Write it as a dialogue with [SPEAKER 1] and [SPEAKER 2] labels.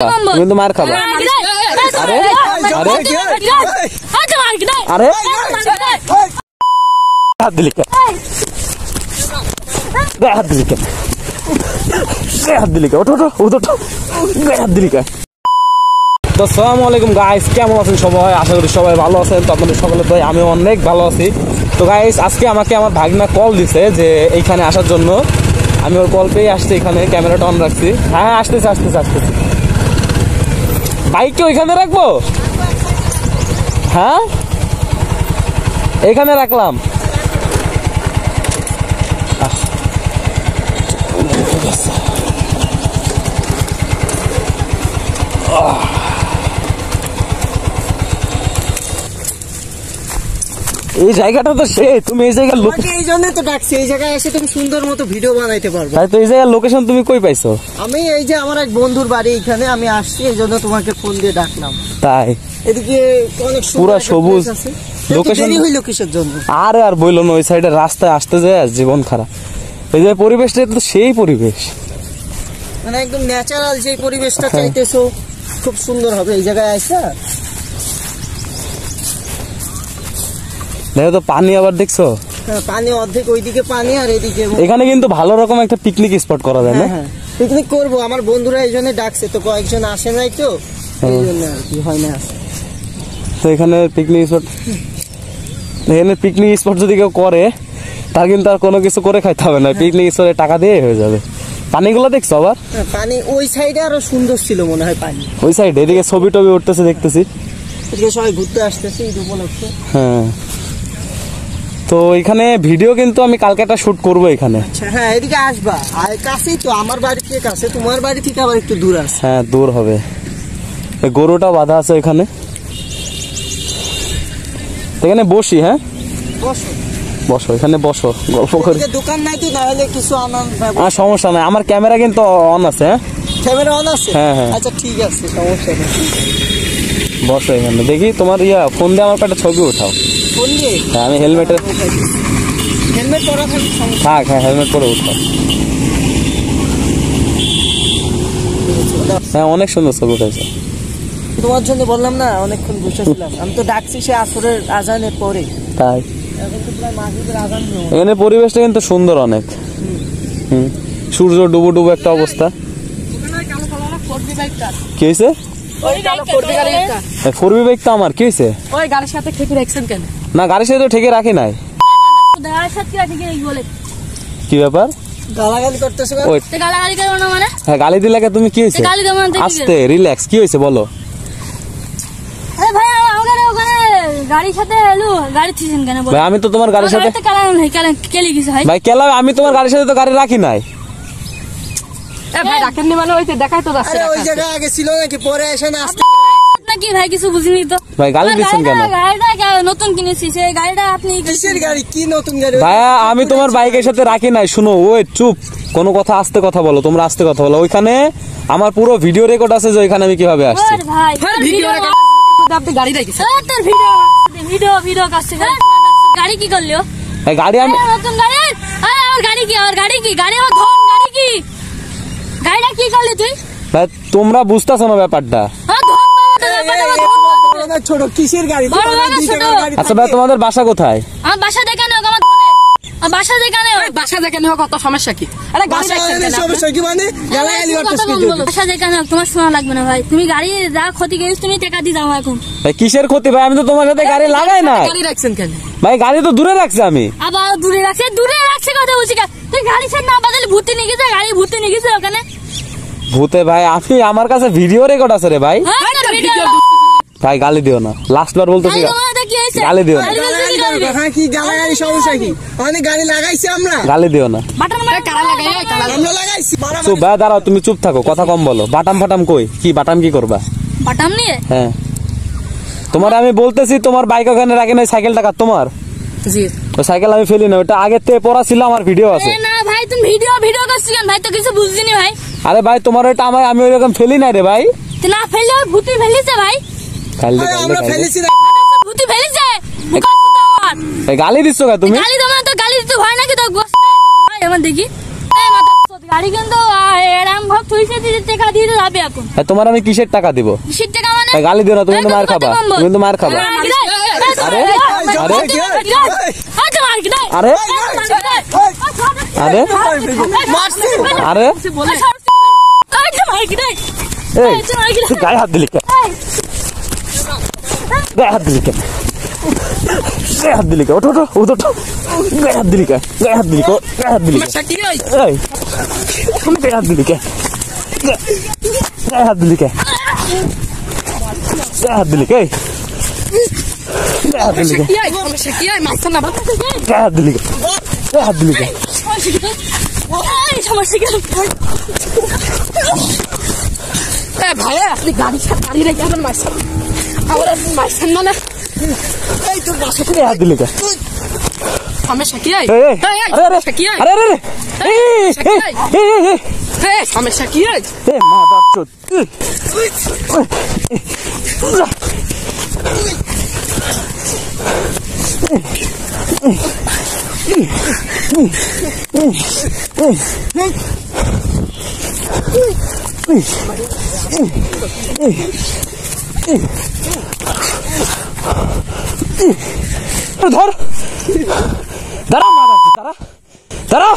[SPEAKER 1] তুমি তো মার খাবা। আরে আরে আরে হাত দিলি কেন? হাত দিলি কেন? হাত দিলি কেন? ওঠো ওঠো হাত দিলি কেন? তো আসসালামু আলাইকুম গাইস, কেমন আছেন সবাই? আশা করি সবাই ভালো আছেন। তো আপনাদের সকলে তো আমি অনেক ভালো আছি। তো গাইস আজকে আমাকে আমার ভাগনা কল দিছে যে এইখানে আসার জন্য। আমি ওর কল পেয়ে আসছি, এখানে ক্যামেরাটা অন রাখছি। হ্যাঁ আসতেছি। বাইক কি ওইখানে রাখবো? হ্যাঁ এখানে রাখলাম। এই জায়গাটা তো সে, তুমি এই জায়গার লোক,
[SPEAKER 2] এই জন্য তো ডাকছি। এই জায়গায় এসে তুমি সুন্দর মতো ভিডিও বানাইতে পারবে।
[SPEAKER 1] তাই তো এই জায়গার লোকেশন তুমি কই পাইছো?
[SPEAKER 2] আমি এই যে আমার এক বন্ধুর বাড়ি এখানে আমি আসছি, এই জন্য তোমাকে ফোন দিয়ে ডাকলাম।
[SPEAKER 1] তাই
[SPEAKER 2] এদিকে অনেক
[SPEAKER 1] পুরা সবুজ
[SPEAKER 2] লোকেশন হইলো কিসের জন্য?
[SPEAKER 1] আর বইলো না, ওই সাইডে রাস্তায় আসতে যায় জীবন খারাপ। এই যে পরিবেশটা তো সেই পরিবেশ,
[SPEAKER 2] মানে একদম ন্যাচারাল যে পরিবেশটা চাইতেছো খুব সুন্দর হবে এই জায়গায় আইসা।
[SPEAKER 1] দেখো তো পানি, আবার দেখছো
[SPEAKER 2] পানি অর্ধেক ওইদিকে পানি আর এদিকে।
[SPEAKER 1] এখানে কিন্তু ভালো রকম একটা পিকনিক স্পট করা যায় না?
[SPEAKER 2] পিকনিক করবো, আমার বন্ধুরা এই জন্য ডাকছে। তো কয়েকজন আসে নাই তো এই জন্য আর কি হয় না।
[SPEAKER 1] তো এখানে পিকনিক স্পট, এখানে পিকনিক স্পট যদি কেউ করে তার কিন্তু আর কোনো কিছু করে খাইতে হবে না, পিকনিক স্পটে টাকা দিয়ে হয়ে যাবে। পানিগুলো দেখছো আবার?
[SPEAKER 2] পানি ওই সাইডে আরো সুন্দর ছিল মনে হয় পানি।
[SPEAKER 1] ওই সাইডে এদিকে ছবি টবি উঠতেছে দেখতেছি,
[SPEAKER 2] এদিকে সবাই ঘুরতে আসতেছে ঈদ উপলক্ষে।
[SPEAKER 1] হ্যাঁ তো এখানে ভিডিও কিন্তু আমি কালকে একটা শুট করবো এখানে।
[SPEAKER 2] আচ্ছা হ্যাঁ এদিকে আসবা, আর কাছেই তো, আমার বাড়ি থেকে কাছে, তোমার বাড়ি থেকে আবার একটু দূর আছে।
[SPEAKER 1] হ্যাঁ দূর হবে। গরুটা বাঁধা আছে এখানে, এখানে বসি। হ্যাঁ বসো এখানে, বসো গল্প করি।
[SPEAKER 2] দোকান নাই তো, তাহলে কিছু
[SPEAKER 1] আর সমস্যা নাই, আমার ক্যামেরা কিন্তু অন আছে। হ্যাঁ
[SPEAKER 2] ক্যামেরা অন আছে?
[SPEAKER 1] হ্যাঁ হ্যাঁ
[SPEAKER 2] আচ্ছা ঠিক আছে, সমস্যা নেই।
[SPEAKER 1] বসো এখানে, দেখি তোমার ফোন দিয়ে আমার একটা ছবি উঠাও।
[SPEAKER 2] ফোন দিয়ে?
[SPEAKER 1] হ্যাঁ আমি হেলমেট
[SPEAKER 2] পরা থাকি।
[SPEAKER 1] থাক, হ্যাঁ হেলমেট পরে উঠাও। হ্যাঁ অনেক সুন্দর ছবি উঠেছে।
[SPEAKER 2] তোমার জন্য বললাম না, অনেকক্ষণ বসেছিলাম। আমি তো ডাকছি সে আসরের আজানের পরে।
[SPEAKER 1] তাই
[SPEAKER 2] এখন তো প্রায় মাগরিবের আজান।
[SPEAKER 1] এখানে পরিবেশটা কিন্তু সুন্দর অনেক। সূর্য ডুবো একটা অবস্থা। কি হয়েছে? ফোরবি বাইক তো আমার, কি হয়েছে?
[SPEAKER 3] ওই গাড়ির সাথে ঠেকে রাখছেন কেন?
[SPEAKER 1] না গাড়ির সাথে তো ঠেকে রাখি নাই। কি ব্যাপার?
[SPEAKER 2] গালাগালি করতেছো?
[SPEAKER 3] গালাগালি করো না মানে?
[SPEAKER 1] হ্যাঁ গালি দিলে তুমি, কি হয়েছে? আস্তে রিল্যাক্স, কি হয়েছে বলো?
[SPEAKER 3] গাড়ির সাথে এলো, গাড়ি থিছেন কেন?
[SPEAKER 1] ভাই আমি তো তোমার গাড়ির সাথে
[SPEAKER 3] কেলি কিছু হয়
[SPEAKER 1] ভাই, কেলা আমি তোমার গাড়ির সাথে তো গাড়ি রাখি নাই।
[SPEAKER 3] ভাই রাখেননি মানে ওই দেখাই তো যাচ্ছে।
[SPEAKER 2] ওই জায়গায় আগে ছিল নাকি, পরে এসে না
[SPEAKER 3] নাকি? ভাই কিছু বুঝিনি তো।
[SPEAKER 1] ভাই গালি দিচ্ছেন কেন?
[SPEAKER 3] গাড়িটা নতুন কিনেছি, সেই গাড়িটা আপনি
[SPEAKER 2] কিসের গাড়ি? কি নতুন গাড়ি?
[SPEAKER 1] ভাইয়া আমি তোমার বাইকের সাথে রাখি নাই। শুনো ওই চুপ, কোনো কথা আস্তে কথা বলো, তোমরা আস্তে কথা বলো। ওইখানে আমার পুরো ভিডিও রেকর্ড আছে যে ওইখানে আমি কিভাবে আসছি।
[SPEAKER 3] ভাই ভিডিও রেকর্ড আপনি গাড়ি রাখিছেন? তোর ভিডিও কাছে গাড়ি কি করলিও?
[SPEAKER 1] ভাই গাড়ি আমি
[SPEAKER 3] নতুন গাড়ি। আরে আমার গাড়ি কি? আমার গাড়ি কি? গাড়ি আমার ধন গাড়ি কি? গাড়িটা কি করলি তুই?
[SPEAKER 1] ভাই তোমরা বুঝতেছো না ব্যাপারটা।
[SPEAKER 2] ছোট কিসের গাড়ি?
[SPEAKER 1] আচ্ছা ভাই তোমাদের বাসা কোথায়?
[SPEAKER 3] আমার বাসা দেখানো, আমার বাসা দেখানো। বাসা দেখানো কত সমস্যা কি? আরে গাড়ি রাখছেন কেন?
[SPEAKER 2] সমস্যা কি মানে? গালাগালি করতেছ কি?
[SPEAKER 3] বাসা দেখানো তোমার শোনা লাগবে না ভাই। তুমি গাড়ি যা ক্ষতি করিস তুমি টাকা দিয়ে দাও এখন।
[SPEAKER 1] ভাই কিসের ক্ষতি ভাই? আমি তো তোমার সাথে গাড়ি লাগাই না।
[SPEAKER 3] গাড়ি রাখছেন কেন?
[SPEAKER 1] ভাই গাড়ি তো দূরে রাখছি আমি।
[SPEAKER 3] আবার দূরে রাখছে কথা বলছি। তুই গাড়ি ছেড়ে না বাজালে ভূতে নিয়ে গেছে, গাড়ি ভূতে নিয়ে গেছে ওখানে।
[SPEAKER 1] ভূতে ভাই আমি, আমার কাছে ভিডিও রেকর্ড আছে রে ভাই। ভাই গালি দিও না, লাস্ট বার বলতেছি গালি দিও না।
[SPEAKER 2] কি গালাগালি সমস্যা কি? অনেক গাড়ি লাগাইছি আমরা,
[SPEAKER 1] গালি দিও না।
[SPEAKER 2] আমরা লাগাইছি।
[SPEAKER 1] চুপ ভাই দাঁড়াও, তুমি চুপ থাকো, কথা কম বলো। বাটাম ফাটাম কই? কি বাটাম কি করবা?
[SPEAKER 3] বাটাম নিয়ে?
[SPEAKER 1] হ্যাঁ তোমার আমি বলতেছি, তোমার বাইক ওখানে রাখি নাই, সাইকেলটা কার তোমার?
[SPEAKER 3] জি
[SPEAKER 1] ওই সাইকেল আমি ফেলি না, ওটা আগে থেকে পড়া ছিল, আমার ভিডিও আছে।
[SPEAKER 3] না ভাই তুমি ভিডিও করছিস কেন ভাই? তো কিছু বুঝছিনি ভাই।
[SPEAKER 1] আরে ভাই তোমার ওটা আমি ওইরকম ফেলি নাই রে ভাই।
[SPEAKER 3] না ফেলে ভূতি ফেলিছে ভাই।
[SPEAKER 2] আমরা ফেলেছি না,
[SPEAKER 3] ভূতি ফেলিছে।
[SPEAKER 1] গালি দিচ্ছ কা তুমি?
[SPEAKER 3] গালি দাও না তো, গালি দিতে হয় নাকি? তো ভাই আমার দেখি গাড়ি কিন্তু এরম ভাব থইছে দিতে টাকা দিয়ে যাবে এখন।
[SPEAKER 1] তোমার আমি কিসের টাকা দিব?
[SPEAKER 3] কিসের টাকা মানে?
[SPEAKER 1] গালি দিও না, তুমি কিন্তু মার খাবা, তুমি কিন্তু মার খাবা। আরে আরে আরে আরে আরে তুই গায়ে হাত দিলি কেন? গায়ে হাত দিলি কেন? গায়ে হাত দিলি কেন? ওঠো ওঠো ওঠো ওঠো। গায়ে হাত দিলি কেন? গায়ে হাত দিলি কেন? গায়ে হাত দিলি কেন? এই তুমি গায়ে হাত দিলি কেন? গায়ে হাত দিলি কেন? গায়ে হাত দিলি কে? গায়ে হাত দিলি কে? গায়ে হাত দিলি কে? গায়ে হাত দিলি কে?
[SPEAKER 4] ভাইয়া আপনি গাড়ি রেখে আপনার মারছেন, আবার আপনি মারছেন মানে এই তোর বাসা
[SPEAKER 1] গায়ে হাত দিলি কে?
[SPEAKER 4] সমস্যা কি?
[SPEAKER 1] আরে আরে আরে আরে
[SPEAKER 4] সমস্যা কি?
[SPEAKER 1] মাদার চোদ। ধর দাঁড়া মাদার চোদ, দাঁড়া দাঁড়া